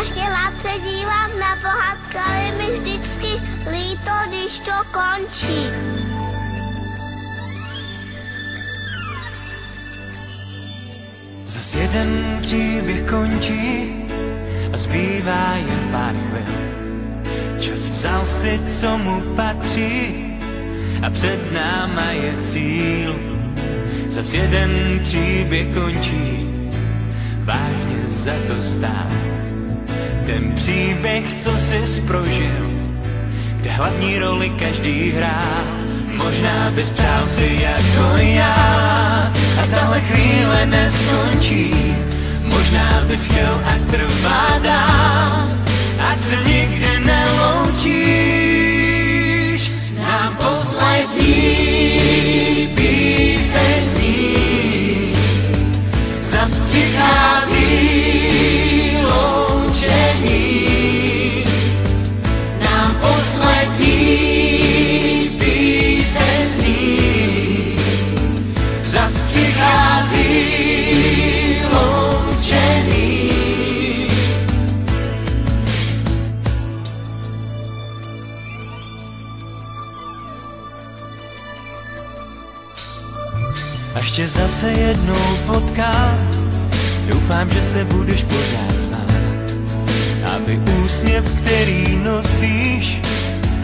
strašně rád se dívám na pohádky, ale mi vždycky líto, když to končí. Zas jeden příběh končí a zbývá jen pár chvil. Čas vzal si, co mu patří a před náma je cíl. Zas jeden příběh končí, vážně za to stál. Ten příběh, co jsi prožil, kde hlavní roli každý hrál. Možná bys přál si jako já a tahle chvíle neskončí. Možná bys chtěl, ať trvá dál, ať se nikdy neloučíš. Nám poslední píseň zní, zas přichází loučení. Nám poslední píseň zní, zas přichází loučení. Až tě zase jednou potkám, doufám, že se budeš pořád smát, aby úsměv, který nosíš,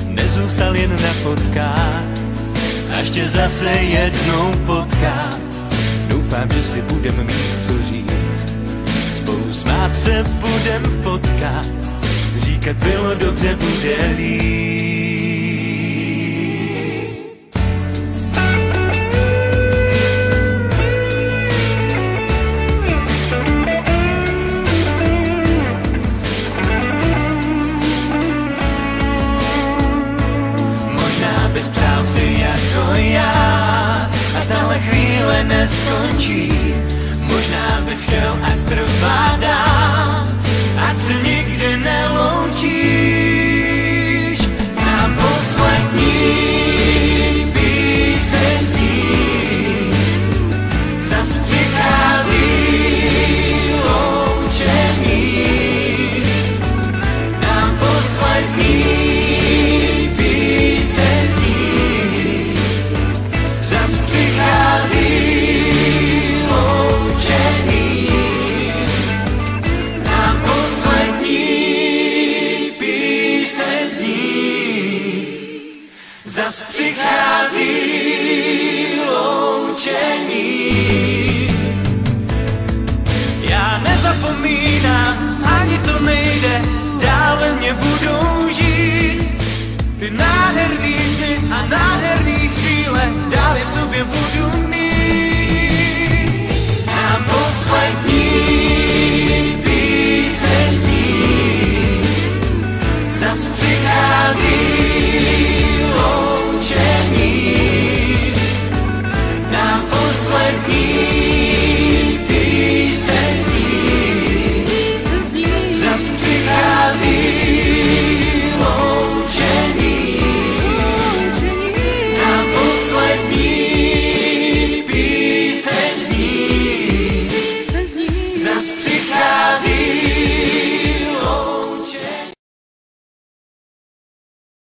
nezůstal jen na fotkách. Až tě zase jednou potkám, doufám, že si budem mít co říct. Spolu smát se budem potkat, říkat bylo dobře, bude líp. Přál si jako já a tahle chvíle neskončí. Možná bys chtěl, ať trvá dál, ať se nikdy neloučíš. Nám poslední píseň zní, zas přichází loučení. Nám poslední zas přichází loučení. Já nezapomínám, ani to nejde, dále mě budou žít ty nádherný dny a nádherný